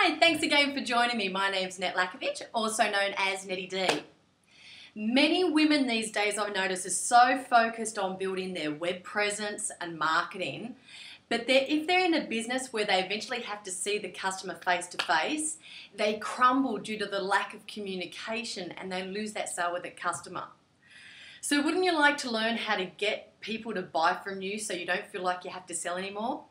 Hi, and thanks again for joining me. My name's Netty'D, also known as Netty'D. Many women these days, I've noticed, are so focused on building their web presence and marketing, but if they're in a business where they eventually have to see the customer face to face, they crumble due to the lack of communication and they lose that sale with the customer. So wouldn't you like to learn how to get people to buy from you so you don't feel like you have to sell anymore?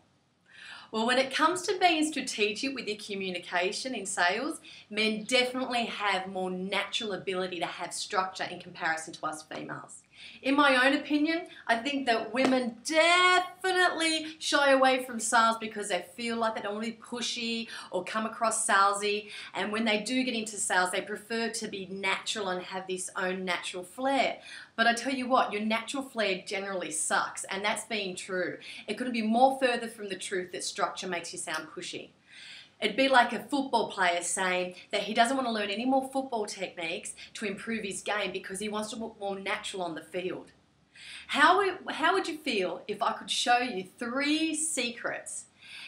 Well, when it comes to being strategic with your communication in sales, men definitely have more natural ability to have structure in comparison to us females. In my own opinion, I think that women definitely shy away from sales because they feel like they don't want to be pushy or come across salesy, and when they do get into sales, they prefer to be natural and have this own natural flair. But I tell you what, your natural flair generally sucks, and that's being true. It couldn't be more further from the truth that structure makes you sound pushy. It'd be like a football player saying that he doesn't want to learn any more football techniques to improve his game because he wants to look more natural on the field. How would you feel if I could show you 3 secrets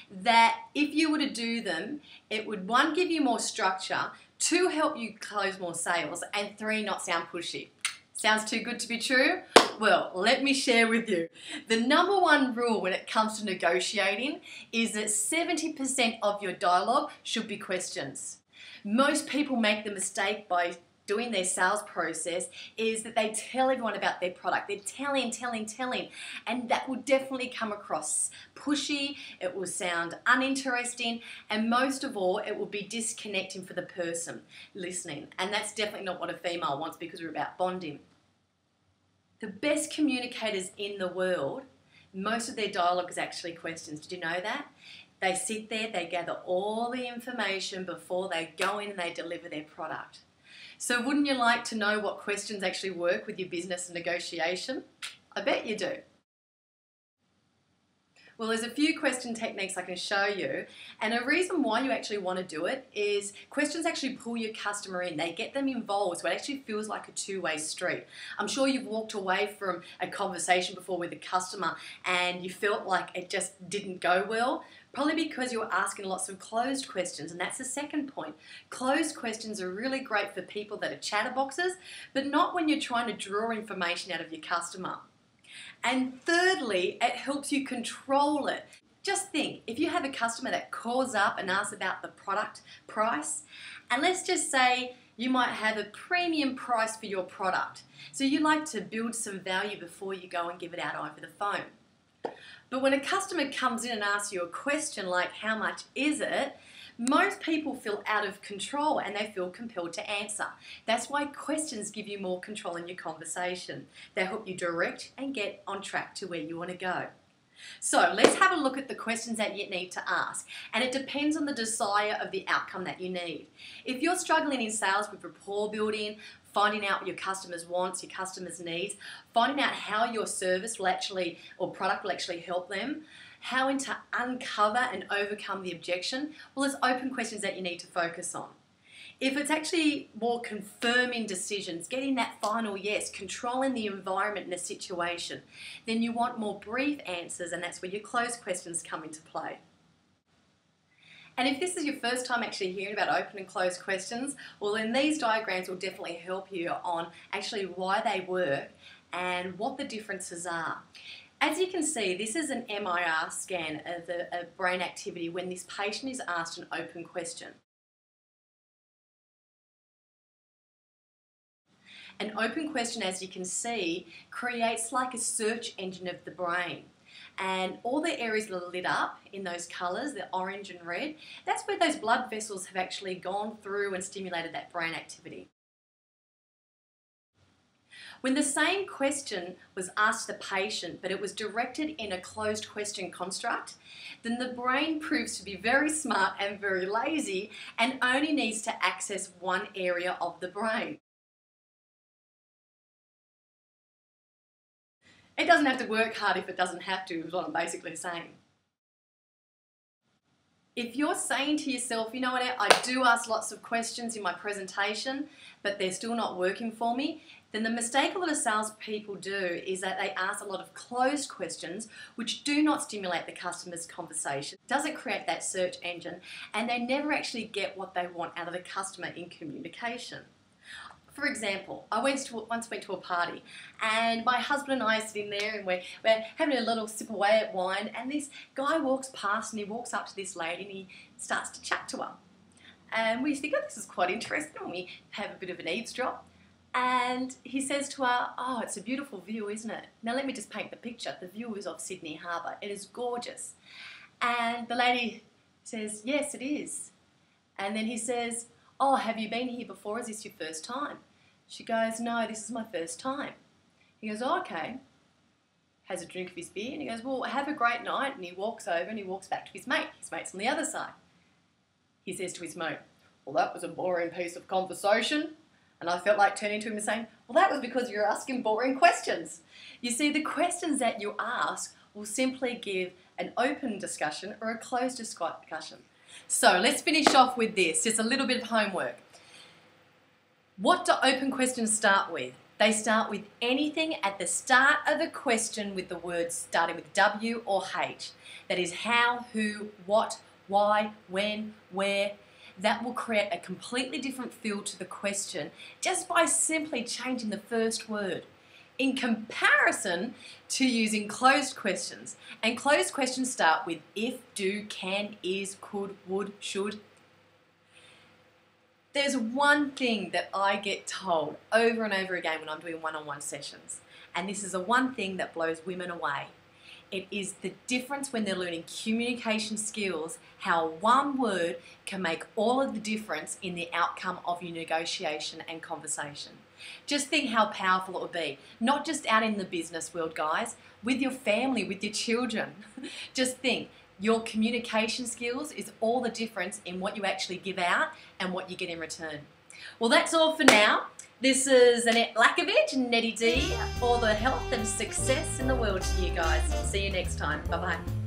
that if you were to do them, it would 1, give you more structure, 2, help you close more sales, and 3, not sound pushy? Sounds too good to be true? Well, let me share with you. The number 1 rule when it comes to negotiating is that 70% of your dialogue should be questions. Most people make the mistake by doing their sales process is that they tell everyone about their product. They're telling, and that will definitely come across pushy, it will sound uninteresting, and most of all, it will be disconnecting for the person listening. And that's definitely not what a female wants because we're about bonding. The best communicators in the world, most of their dialogue is actually questions. Did you know that? They sit there, they gather all the information before they go in and they deliver their product. So wouldn't you like to know what questions actually work with your business and negotiation? I bet you do. Well, there's a few question techniques I can show you, and a reason why you actually want to do it is questions actually pull your customer in. They get them involved, so it actually feels like a two-way street. I'm sure you've walked away from a conversation before with a customer and you felt like it just didn't go well, probably because you were asking lots of closed questions, and that's the second point. Closed questions are really great for people that are chatterboxes, but not when you're trying to draw information out of your customer. And thirdly, it helps you control it. Just think, if you have a customer that calls up and asks about the product price, and let's just say you might have a premium price for your product. So you like to build some value before you go and give it out over the phone. But when a customer comes in and asks you a question like, how much is it? Most people feel out of control and they feel compelled to answer. That's why questions give you more control in your conversation. They help you direct and get on track to where you want to go. So let's have a look at the questions that you need to ask, and it depends on the desire of the outcome that you need. If you're struggling in sales with rapport building, finding out what your customers wants, your customers needs, finding out how your service will actually, or product will actually help them, how to uncover and overcome the objection, well, there's open questions that you need to focus on. If it's actually more confirming decisions, getting that final yes, controlling the environment in a situation, then you want more brief answers, and that's where your closed questions come into play. And if this is your first time actually hearing about open and closed questions, well, then these diagrams will definitely help you on actually why they work and what the differences are. As you can see, this is an MIR scan of a brain activity when this patient is asked an open question. An open question, as you can see, creates like a search engine of the brain. And all the areas that are lit up in those colours, the orange and red, that's where those blood vessels have actually gone through and stimulated that brain activity. When the same question was asked to the patient, but it was directed in a closed question construct, then the brain proves to be very smart and very lazy and only needs to access one area of the brain. It doesn't have to work hard if it doesn't have to, is what I'm basically saying. If you're saying to yourself, you know what, I do ask lots of questions in my presentation, but they're still not working for me, then the mistake a lot of salespeople do is that they ask a lot of closed questions which do not stimulate the customer's conversation, doesn't create that search engine, and they never actually get what they want out of the customer in communication. For example, I once went to a party and my husband and I are sitting there and we're having a little sip away at wine, and this guy walks past and he walks up to this lady and he starts to chat to her. And we think, oh, this is quite interesting, and we have a bit of an eavesdrop. And he says to her, oh, it's a beautiful view, isn't it? Now let me just paint the picture. The view is of Sydney Harbour. It is gorgeous. And the lady says, yes, it is. And then he says, oh, have you been here before? Is this your first time? She goes, no, this is my first time. He goes, oh, okay. Has a drink of his beer, and he goes, well, have a great night. And he walks over and he walks back to his mate. His mate's on the other side. He says to his mate, well, that was a boring piece of conversation. And I felt like turning to him and saying, well, that was because you're asking boring questions. You see, the questions that you ask will simply give an open discussion or a closed discussion. So let's finish off with this, just a little bit of homework. What do open questions start with? They start with anything at the start of a question with the words starting with W or H. That is how, who, what, why, when, where. That will create a completely different feel to the question just by simply changing the first word, in comparison to using closed questions. And closed questions start with if, do, can, is, could, would, should. There's one thing that I get told over and over again when I'm doing one-on-one sessions, and this is the one thing that blows women away. It is the difference when they're learning communication skills, how one word can make all of the difference in the outcome of your negotiation and conversation. Just think how powerful it would be, not just out in the business world, guys, with your family, with your children. Just think, your communication skills is all the difference in what you actually give out and what you get in return. Well, that's all for now. This is Annette Lakovich, Netty'D, all the health and success in the world to you guys. See you next time. Bye-bye.